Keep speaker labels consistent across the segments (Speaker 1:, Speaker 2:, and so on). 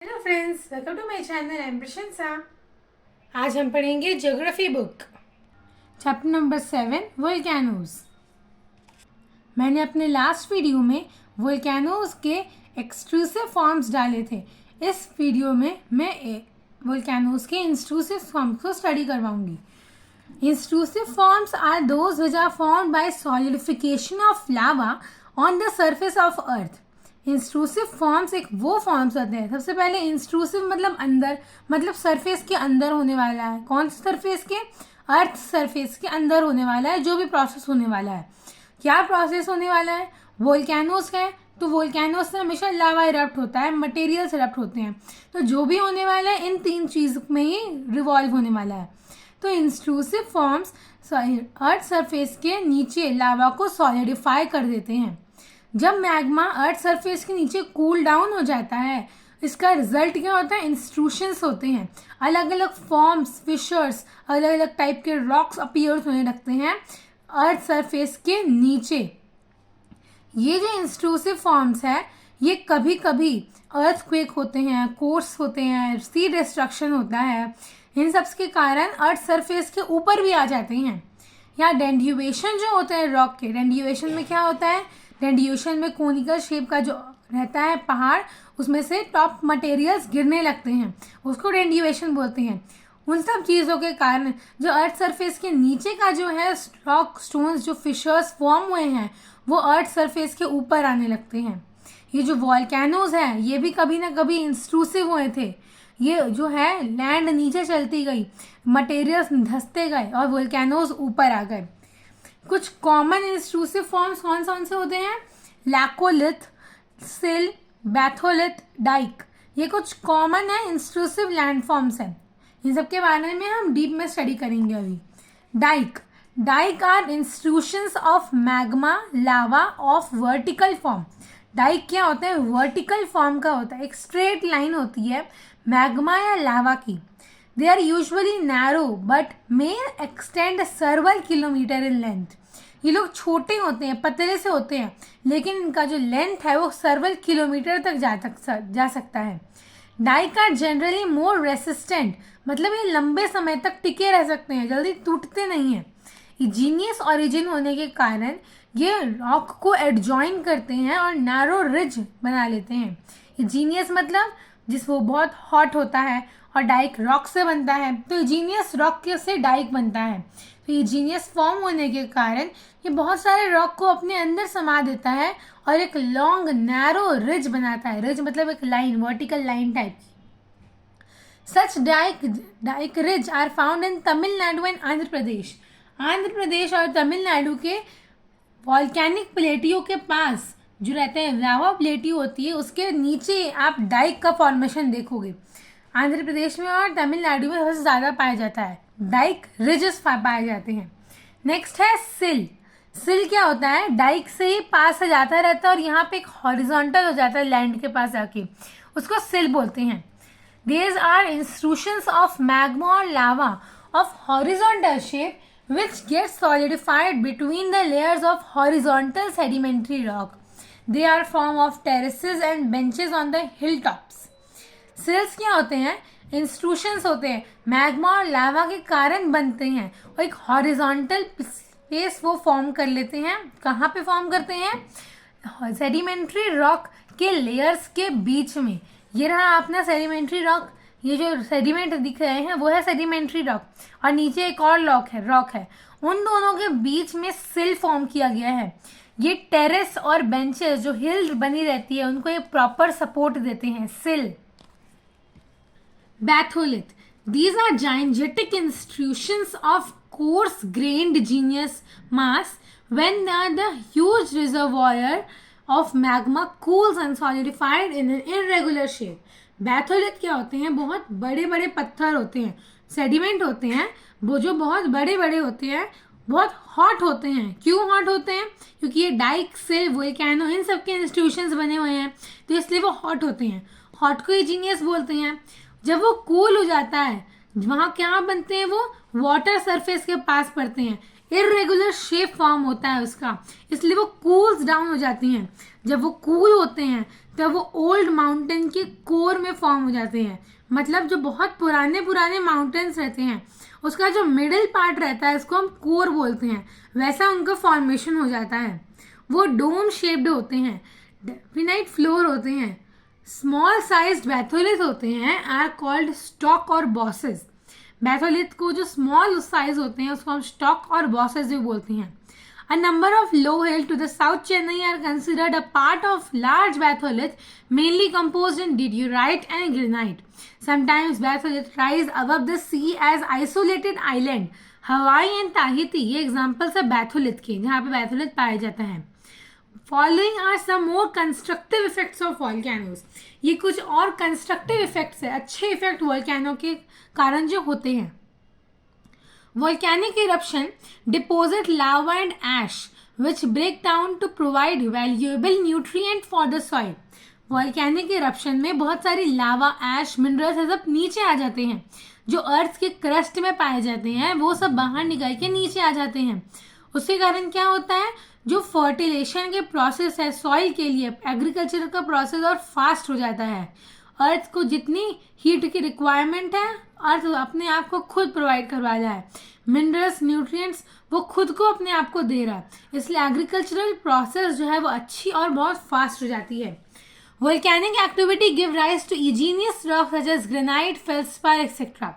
Speaker 1: Hello friends, welcome to my channel. I am Prashansa. आज हम पढ़ेंगे geography book chapter number 7 volcanoes. मैंने अपने लास्ट वीडियो में वोल्केनोज के एक्सट्रूसिव फॉर्म्स डाले थे। इस वीडियो में मैं वोल्केनोज के इंट्रूसिव फॉर्म्स को स्टडी करवाऊंगी। Intrusive forms are those which are formed by solidification of lava on the surface of earth. Intrusive forms एक वो फॉर्म्स होते हैं। सबसे पहले इंट्रूसिव मतलब अंदर, मतलब सरफेस के अंदर होने वाला है। कौन से सरफेस के? अर्थ सरफेस के अंदर होने वाला है। जो भी प्रोसेस होने वाला है, क्या प्रोसेस होने वाला है? वोल्केनोज है, तो वोल्केनोज से हमेशा लावा इरप्ट होता है, मटेरियल्स इरप्ट होते हैं। तो जो भी होने वाला है इन तीन चीज में ही रिवॉल्व होने वाला है। तो इंट्रूसिव फॉर्म्स अर्थ सरफेस के नीचे लावा को सॉलिडिफाई कर देते हैं। जब मैग्मा अर्थ सरफेस के नीचे कूल डाउन हो जाता है, इसका रिजल्ट क्या होता है? इंट्रूशंस होते हैं। अलग अलग फॉर्म्स, फिशर्स, अलग अलग टाइप के रॉक्स अपीयर होने लगते हैं अर्थ सरफेस के नीचे। ये जो इंट्रूसिव फॉर्म्स है, ये कभी कभी अर्थक्वेक होते हैं, कोर्स होते हैं, सी डिस्ट्रक्शन होता है। इन सब के कारण अर्थ सरफेस के ऊपर भी आ जाते हैं। या डेंड्यूएशन जो होते हैं रॉक के, डेंड्यूएशन में क्या होता है? डेंड्यूएशन में कोनिकल शेप का जो रहता है पहाड़, उसमें से टॉप मटेरियल्स गिरने लगते हैं, उसको डेंड्यूएशन बोलते हैं। उन सब चीज़ों के कारण जो अर्थ सरफेस के नीचे का जो है रॉक स्टोन्स, जो फिशर्स फॉर्म हुए हैं, वो अर्थ सरफेस के ऊपर आने लगते हैं। ये जो वॉल्केनोज है, ये भी कभी ना कभी इंट्रूसिव हुए थे। ये जो है लैंड नीचे चलती गई, मटेरियल्स धंसते गए और वोल्केनोज ऊपर आ गए। कुछ कॉमन इंट्रूसिव फॉर्म्स कौन से होते हैं? लैकोलिथ, सिल, बैथोलिथ, डाइक। ये कुछ कॉमन है इंट्रूसिव लैंड फॉर्म्स हैं। इन सब के बारे में हम डीप में स्टडी करेंगे अभी। Dyke are intrusions of magma lava of vertical form. Dyke क्या होता है? वर्टिकल फॉर्म का होता है, एक स्ट्रेट लाइन होती है मैग्मा या लावा की। They are usually narrow but may extend several kilometre in length. ये लोग छोटे होते हैं, पतले से होते हैं, लेकिन इनका जो लेंथ है वो several किलोमीटर तक जा सकता है। Dyke are generally more resistant, मतलब ये लंबे समय तक टिके रह सकते हैं, जल्दी टूटते नहीं हैं। इजीनियस ओरिजिन होने के कारण ये रॉक को एडजॉइन करते हैं और नैरो रिज बना लेते हैं। इजीनियस मतलब वो बहुत हॉट होता है, और डाइक रॉक से बनता है, तो इजीनियस रॉक से डाइक बनता है। तो इजीनियस फॉर्म होने के कारण ये बहुत सारे रॉक को अपने अंदर समा देता है और एक लॉन्ग नैरो रिज बनाता है। रिज मतलब एक लाइन, वर्टिकल लाइन टाइप की। Such dyke ridge are found in Tamil Nadu and Andhra Pradesh. Andhra Pradesh और तमिलनाडु के वॉल्केनिक प्लेटियों के पास जो रहते हैं, लावा प्लेटी होती है, उसके नीचे आप डाइक का फॉर्मेशन देखोगे। आंध्र प्रदेश में और तमिलनाडु में सबसे ज़्यादा पाया जाता है। डाइक रिजेस पाए जाते हैं। नेक्स्ट है सिल। सिल क्या होता है? डाइक से ही पास से जाता रहता है और यहाँ पे एक हॉरिजॉन्टल हो जाता है लैंड के पास जाके, उसको सिल बोलते हैं। These are intrusions of magma or lava of horizontal shape which get solidified between the layers of horizontal sedimentary rock. They are form of terraces and benches on the hilltops. सिल्स क्या होते हैं? इंट्रूशंस होते हैं, मैग्मा और लावा के कारण बनते हैं और एक हॉरिजॉन्टल स्पेस वो फॉर्म कर लेते हैं। कहाँ पे फॉर्म करते हैं? सेडिमेंट्री रॉक के लेयर्स के बीच में। ये रहा अपना सेडिमेंट्री रॉक, ये जो सेडिमेंट दिख रहे हैं वो है सेडिमेंट्री रॉक, और नीचे एक और रॉक है। उन दोनों के बीच में सिल फॉर्म किया गया है। ये टेरेस और बेंचेस जो हिल बनी रहती है, उनको ये प्रॉपर सपोर्ट देते हैं, सिल। Batholith. These are gigantic intrusions of coarse-grained igneous mass when the huge reservoir of magma cools and solidified in an irregular shape. Batholith क्या होते हैं? बहुत बड़े बड़े पत्थर होते हैं, सेडिमेंट होते हैं, वो जो बहुत बड़े बड़े होते हैं, बहुत हॉट होते हैं। क्यों हॉट होते हैं? क्योंकि ये डाइक से वोल्केनो इन सब के इंस्टीट्यूशंस बने हुए हैं, तो इसलिए वो हॉट होते हैं। हॉट को इजीनियस बोलते हैं। जब वो कूल हो जाता है, वहाँ क्या बनते हैं? वो वाटर सरफेस के पास पड़ते हैं, इरेगुलर शेप फॉर्म होता है उसका, इसलिए वो कूल्स डाउन हो जाती हैं। जब वो कूल होते हैं तब वो ओल्ड माउंटेन के कोर में फॉर्म हो जाते हैं। मतलब जो बहुत पुराने पुराने माउंटेन्स रहते हैं उसका जो मिडिल पार्ट रहता है उसको हम कोर बोलते हैं, वैसा उनका फॉर्मेशन हो जाता है। वो डोम शेप्ड होते हैं, डेफिनाइट फ्लोर होते हैं, स्मॉल साइज्ड बैथोलिथ होते हैं, आर कॉल्ड स्टॉक और बॉसेस। बैथोलिथ को जो स्मॉल साइज होते हैं उसको हम स्टॉक और बॉसेस भी बोलते हैं। A number of low hill to the South Chennai are considered a part of large batholith, mainly composed in diorite and granite. Sometimes batholith rise above the sea as isolated island. Hawaii and Tahiti ये examples है batholith के, जहाँ पे batholith पाया जाता है। Following are some more constructive effects of volcanoes. ये कुछ और constructive effects है, अच्छे effect volcano के कारण जो होते हैं। Volcanic eruption deposit lava and ash which break down to provide valuable nutrient for the soil. Volcanic eruption में बहुत सारी लावा, ऐश, मिनरल्स सब नीचे आ जाते हैं। जो अर्थ के क्रस्ट में पाए जाते हैं वो सब बाहर निकल के नीचे आ जाते हैं। उसके कारण क्या होता है, जो फर्टिलाइजेशन के प्रोसेस है सॉइल के लिए, एग्रीकल्चर का प्रोसेस और फास्ट हो जाता है। अर्थ को जितनी हीट की रिक्वायरमेंट है अर्थ अपने आप को खुद प्रोवाइड करवा रहा है। मिनरल्स, न्यूट्रिएंट्स वो खुद को अपने आप को दे रहा है, इसलिए एग्रीकल्चरल प्रोसेस जो है वो अच्छी और बहुत फास्ट हो जाती है। Volcanic activity give rise to igneous rock such as granite, feldspar etcetera.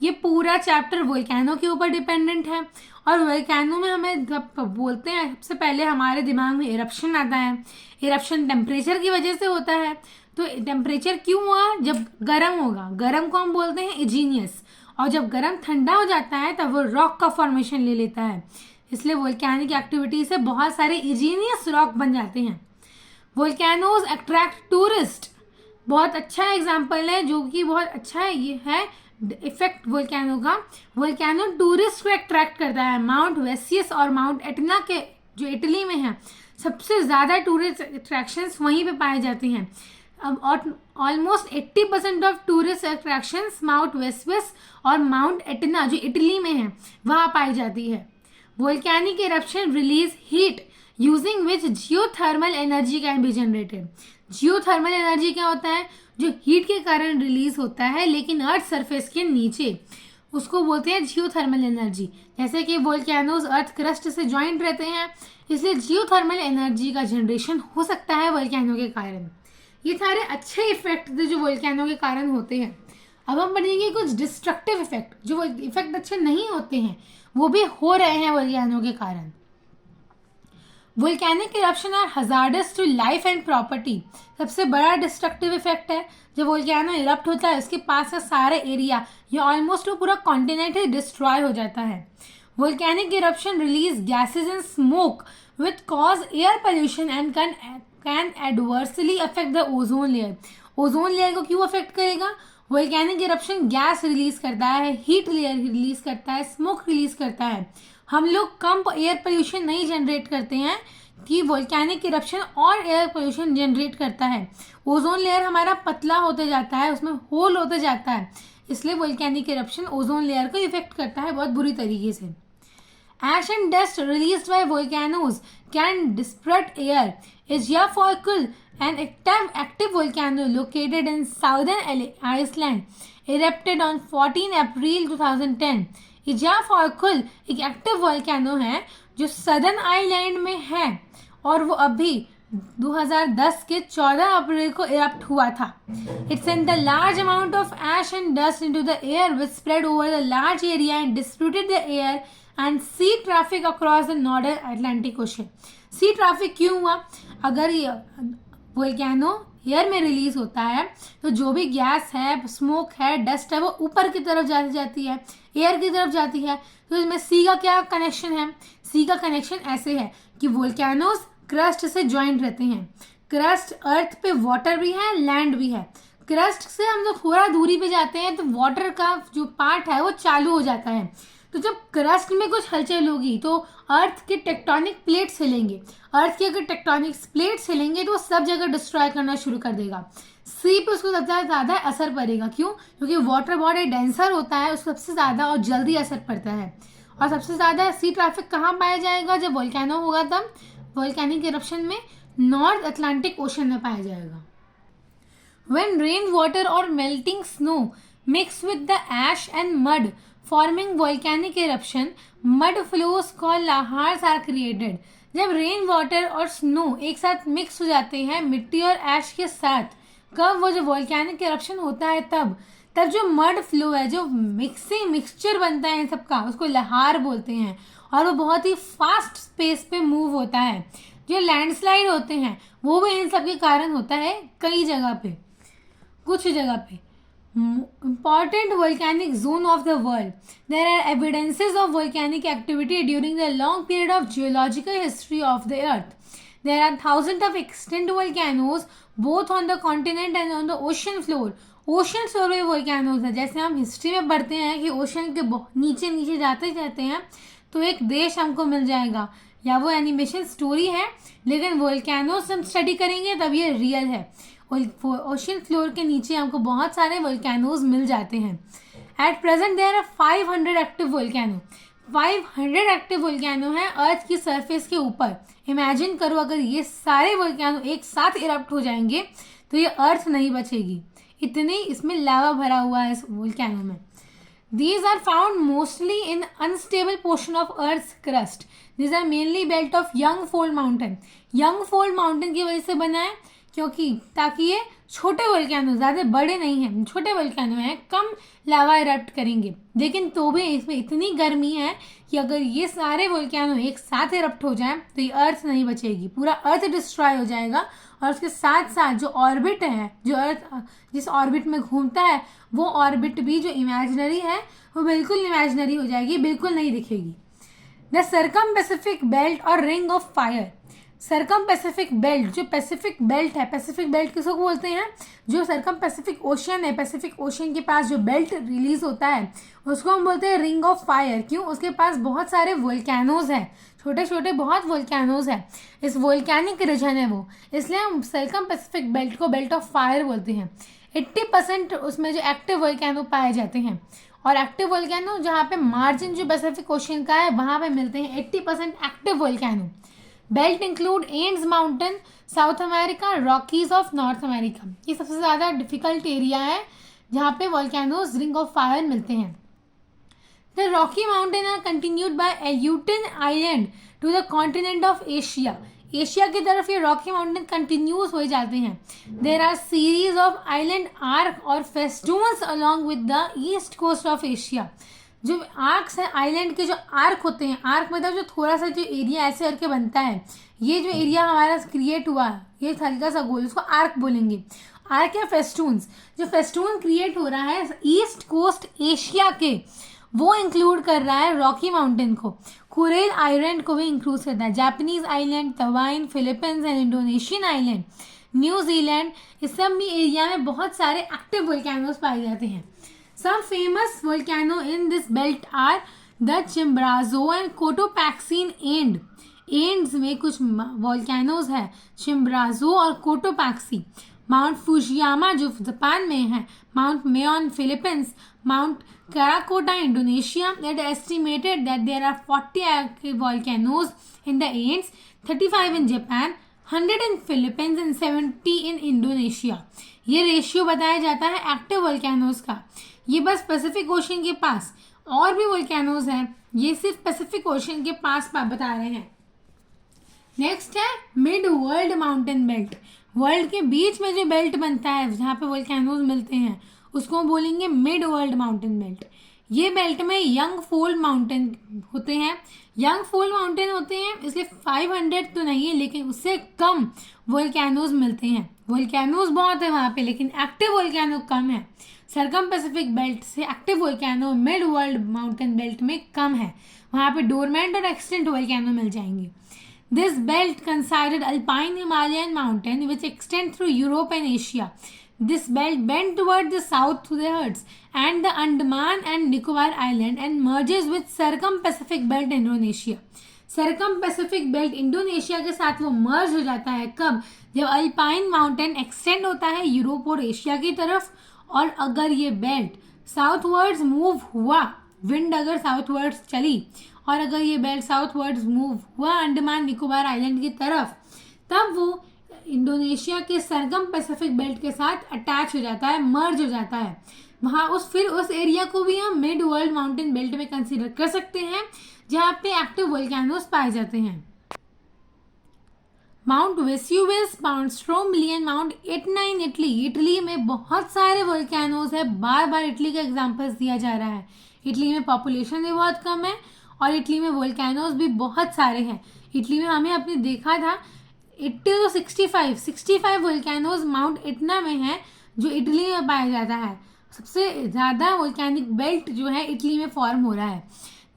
Speaker 1: ये पूरा चैप्टर वोल्केनो के ऊपर डिपेंडेंट है। और वोल्केनो में हमें जब बोलते हैं सबसे पहले हमारे दिमाग में इरप्शन आता है। इरप्शन टेम्परेचर की वजह से होता है। तो टेम्परेचर क्यों हुआ, जब गर्म होगा, गर्म को हम बोलते हैं इजीनियस, और जब गर्म ठंडा हो जाता है तब वो रॉक का फॉर्मेशन ले लेता है। इसलिए वोल्केनिक एक्टिविटी से बहुत सारे इजीनियस रॉक बन जाते हैं। वोल्केनोज अट्रैक्ट टूरिस्ट, बहुत अच्छा एग्जाम्पल है जो कि बहुत अच्छा है। ये है इफेक्ट वोल्केनो का। वोल्केनो टूरिस्ट को अट्रैक्ट करता है। माउंट वेसियस और माउंट एटना के जो इटली में है सबसे ज़्यादा टूरिस्ट अट्रैक्शंस वहीं पे पाए जाते हैं। अब almost 80% of tourist attractions Mount Vesuvius और माउंट एटना जो इटली में है वहाँ पाई जाती है। Volcanic eruption release heat using which geothermal energy can be generated. Geothermal energy क्या होता है, जो हीट के कारण रिलीज होता है लेकिन अर्थ सरफेस के नीचे, उसको बोलते हैं जियोथर्मल एनर्जी। जैसे कि वोल्केनोज अर्थ क्रस्ट से ज्वाइंट रहते हैं, इसलिए जियोथर्मल एनर्जी का जनरेशन हो सकता है वोल्केनो के कारण। ये सारे अच्छे इफेक्ट जो वोल्केनो के कारण होते हैं। अब हम पढ़ेंगे कुछ डिस्ट्रक्टिव इफेक्ट, जो इफेक्ट अच्छे नहीं होते हैं वो भी हो रहे हैं वोल्केनो के कारण। Volcanic eruption are hazardous to life and property. सबसे बड़ा डिस्ट्रक्टिव इफेक्ट है जब वोल्केनो इरप्ट होता है उसके पास का सारा एरिया या ऑलमोस्ट वो पूरा कॉन्टिनेंट ही डिस्ट्रॉय हो जाता है। Volcanic eruption release gases and smoke with cause air pollution and can adversely affect the ozone layer. Ozone layer को क्यों अफेक्ट करेगा, वोल्केनिक इरप्शन गैस रिलीज करता है, हीट लेयर रिलीज करता है, स्मोक रिलीज करता है। हम लोग कम एयर पोल्यूशन नहीं जनरेट करते हैं कि वोल्केनिक इरप्शन और एयर पोल्यूशन जनरेट करता है। ओजोन लेयर हमारा पतला होते जाता है, उसमें होल होते जाता है, इसलिए वोल्केनिक इरप्शन ओजोन लेयर को इफेक्ट करता है बहुत बुरी तरीके से। Ash and dust released by volcanoes can disrupt air. Eyjafjallajökull, an active volcano located in southern Iceland, erupted on 14 April 2010. Eyjafjallajökull एक एक्टिव वोल्केनो है जो सदर्न आइलैंड में है और वो अभी 2010 के 14 अप्रैल को इरप्ट हुआ था। It sent a large amount of ash and dust into the air which spread over a large area and disrupted the air and sea traffic across the northern Atlantic Ocean. sea traffic क्यों हुआ, अगर ये volcano air में release होता है तो जो भी गैस है, स्मोक है, डस्ट है वो ऊपर की तरफ जाती है, एयर की तरफ जाती है। तो इसमें सी का क्या कनेक्शन है, सी का कनेक्शन ऐसे है कि वोल्केनोज क्रस्ट से ज्वाइंट रहते हैं। क्रस्ट अर्थ पे वाटर भी है, लैंड भी है। क्रस्ट से हम लोग थोड़ा दूरी पे जाते हैं तो वाटर का जो पार्ट है वो चालू हो जाता है। तो जब क्रस्ट में कुछ हलचल होगी तो अर्थ के टेक्टोनिक प्लेट्स हिलेंगे। अर्थ के अगर टेक्टोनिक प्लेट्स हिलेंगे तो वो सब जगह डिस्ट्रॉय करना शुरू कर देगा। सी पे उसको सबसे ज़्यादा असर पड़ेगा, क्यों, क्योंकि वाटर बहुत डेंसर होता है, उसको सबसे ज़्यादा और जल्दी असर पड़ता है। और सबसे ज़्यादा सी ट्रैफिक कहाँ पाया जाएगा? जब वोल्केनो होगा तब वोल्केनिक इरप्शन में नॉर्थ अटलांटिक ओशन में पाया जाएगा। When rainwater or melting snow mix with the ash and mud forming volcanic eruption, mud flows called lahars are created. जब रेन वाटर और स्नो एक साथ मिक्स हो जाते हैं मिट्टी और ऐश के साथ, कब? वो जो वॉल्केनिक इरप्शन होता है तब जो मड फ्लो है, जो मिक्सचर बनता है इन सबका, उसको लहार बोलते हैं और वो बहुत ही फास्ट स्पेस पे मूव होता है। जो लैंडस्लाइड होते हैं वो भी इन सब के कारण होता है कई जगह पे, कुछ जगह पे। Important volcanic zone of the world. There are evidences of volcanic activity during the long period of geological history of the earth. There are thousands of extinct volcanoes both on the continent and on the ocean floor. Ocean floor में volcanoes है। जैसे हम history में पढ़ते हैं कि ocean के नीचे नीचे जाते जाते हैं तो एक देश हमको मिल जाएगा, या वो एनिमेशन स्टोरी है, लेकिन वोल्केनोज हम स्टडी करेंगे तब ये रियल है। ओशन फ्लोर के नीचे हमको बहुत सारे वोल्केनोज मिल जाते हैं। At present there are 500 active volcano. 500 active volcano है अर्थ की सरफेस के ऊपर। इमेजिन करो अगर ये सारे वोल्केनो एक साथ इरप्ट हो जाएंगे तो ये अर्थ नहीं बचेगी, इतने इसमें लावा भरा हुआ है इस वोल्केनो में। These are found mostly in unstable portion of Earth's crust. These are mainly belt of young fold mountain. Young fold mountain की वजह से बना है क्योंकि ताकि ये छोटे वोल्केनो, ज़्यादा बड़े नहीं हैं, छोटे वोल्केनो हैं, कम लावा इरप्ट करेंगे, लेकिन तो भी इसमें इतनी गर्मी है कि अगर ये सारे वोल्केनो एक साथ इरप्ट हो जाए तो ये अर्थ नहीं बचेगी, पूरा अर्थ डिस्ट्रॉय हो जाएगा। और उसके साथ साथ जो ऑर्बिट है, जो अर्थ जिस ऑर्बिट में घूमता है, वो ऑर्बिट भी जो इमेजिनरी है वो बिल्कुल इमेजिनरी हो जाएगी, बिल्कुल नहीं दिखेगी। द सर्कम पैसिफिक बेल्ट और ring of fire. Circum Pacific belt, जो पैसिफिक बेल्ट है, पैसिफिक बेल्ट किसको बोलते हैं? जो सर्कम पैसिफिक ओशन है, पैसिफिक ओशन के पास जो बेल्ट रिलीज होता है उसको हम बोलते हैं रिंग ऑफ फायर। क्यों? उसके पास बहुत सारे वोल्केनोज हैं, छोटे छोटे बहुत वोल्केनोज हैं, इस वोल्केनिक रीजन है वो, इसलिए हम सर्कम पैसिफिक बेल्ट को बेल्ट ऑफ फायर बोलते हैं। 80% उसमें जो एक्टिव वोल्केनो पाए जाते हैं, और एक्टिव वोल्केनो जहाँ पे मार्जिन जो पैसिफिक ओशन का है वहाँ पे मिलते हैं 80% active volcano. Belt include ends mountain south America, Rockies of north America. ये सबसे ज़्यादा डिफिकल्ट एरिया है जहाँ पे वोल्केनोज रिंग ऑफ फायर मिलते हैं। The Rocky Mountain are continued by Aleutian island to the continent of Asia. Asia की तरफ ये रॉकी माउंटेन कंटिन्यूस हो जाते हैं। There are series of island arc और festoons along with the east coast of Asia. जो arcs हैं, island के जो आर्क होते हैं, आर्क मतलब जो थोड़ा सा जो एरिया ऐसे करके बनता है, ये जो एरिया हमारा क्रिएट हुआ है, ये हल्का सा गोल, उसको आर्क बोलेंगे। आर्क या फेस्टून्स, जो फेस्टून क्रिएट हो रहा है ईस्ट कोस्ट एशिया के, वो इंक्लूड कर रहा है रॉकी माउंटेन को। कुरेल आइलैंड को भी इंक्लूड करता है, Japanese island, Taiwan, Philippines and Indonesian island, New Zealand, इस सब भी एरिया में बहुत सारे एक्टिव वोल्केनोज पाए जाते हैं। Some famous volcano in this belt are the Chimborazo and Cotopaxi and Andes में कुछ वोल्केनोज है, चिम्बराजो और कोटोपैक्सी। माउंट फुजियामा जो जापान में है, Mount Mayon Philippines, Mount Krakatoa Indonesia. It is estimated that there are 40 active volcanoes in the Andes, 35 in Japan, 100 in Philippines and 70 in Indonesia। ये ratio बताया जाता है active volcanoes का। ये बस पैसिफिक ओशन के पास, और भी वोल्केनोज हैं, ये सिर्फ पैसिफिक ओशन के पास बता रहे हैं। नेक्स्ट है mid world mountain belt. World के बीच में जो बेल्ट बनता है जहाँ पे वोल्केनोज मिलते हैं उसको बोलेंगे मिड वर्ल्ड माउंटेन बेल्ट। ये बेल्ट में यंग फोल्ड माउंटेन होते हैं, यंग फोल्ड माउंटेन होते हैं, इसलिए 500 तो नहीं है लेकिन उससे कम वोल्केनोज मिलते हैं। वोल्केनोज बहुत है वहाँ पे लेकिन एक्टिव वोल्केनो कम है। सर्कम पैसिफिक बेल्ट से active volcano mid world mountain belt में कम है, वहाँ पे डोरमेंट और एक्सटेंट वोल्केनो मिल जाएंगे। This belt considered alpine Himalayan mountain which extend through Europe and Asia. This belt bends toward the south to the Hertz and the Andaman and Nicobar Island and merges with Circum-Pacific Belt Indonesia। Circum-Pacific Belt Indonesia के साथ वो मर्ज हो जाता है कब? जब alpine mountain extend होता है यूरोप और एशिया की तरफ, और अगर ये बेल्ट साउथवर्ड्स मूव हुआ विंड अगर साउथवर्ड्स चली और अगर ये बेल्ट साउथवर्ड्स मूव हुआ अंडमान निकोबार आइलैंड की तरफ, तब वो इंडोनेशिया के सरगम पैसिफिक बेल्ट के साथ अटैच हो जाता है, मर्ज हो जाता है। वहाँ उस एरिया को भी हम मिड वर्ल्ड माउंटेन बेल्ट में कंसीडर कर सकते हैं, जहाँ पे एक्टिव वोल्केनोज पाए जाते हैं। Mount Vesuvius, Mount Stromboli and Mount Etna in Italy. Italy में बहुत सारे वोल्केनोज है, बार बार इटली का एग्जांपल्स दिया जा रहा है। इटली में पॉपुलेशन भी बहुत कम है और इटली में वोल्केनोज भी बहुत सारे हैं। इटली में हमें अपने देखा था 80 to 65 वोल्केनोज माउंट एटना में है, जो इटली में पाया जाता है। सबसे ज़्यादा वोल्केनिक बेल्ट जो है इटली में फॉर्म हो रहा है।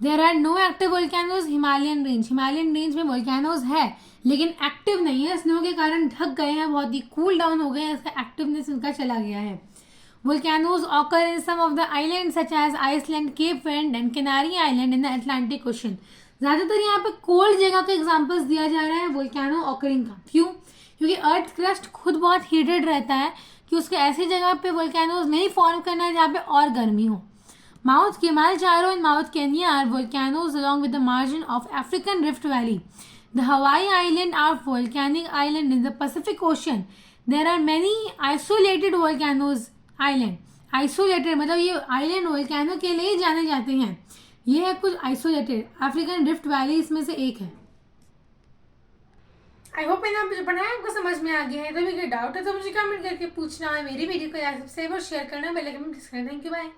Speaker 1: There are no active volcanoes. Himalayan range में वोल्केनोज है लेकिन एक्टिव नहीं है, स्नो के कारण ढक गए हैं, बहुत ही कूल डाउन हो गए हैं, इसका एक्टिवनेस इनका चला गया है। Volcanoes occur in some of the island such as Iceland, Cape Verde and Canary Island in the Atlantic Ocean. ज़्यादातर यहाँ पे कोल्ड जगह के एग्जाम्पल्स दिया जा रहा है वोल्केनो ऑकरिंग का। क्यों? क्योंकि अर्थ क्रस्ट खुद बहुत हीटेड रहता है कि उसके ऐसी जगह पे वोल्केनोज नहीं फॉर्म करना है जहाँ पे और गर्मी हो। Mount Kilimanjaro and Mount Kenya are volcanoes along with the margin of African Rift Valley. The Hawaii Island are volcanic island in the Pacific Ocean. There are many isolated volcanoes island. Isolated मतलब ये island volcano के लिए जाने जाते हैं। ये है कुछ आइसोलेटेड। अफ्रीकन रिफ्ट वैली इसमें से एक है। आई होप मैंने जो पढ़ाया आपको समझ में आ गया है। तो भी कोई डाउट है तो मुझे कमेंट करके पूछना है। मेरी वीडियो को लाइक सब्सक्राइब और शेयर करना, बेल आइकन प्रेस करना। Thank you, bye.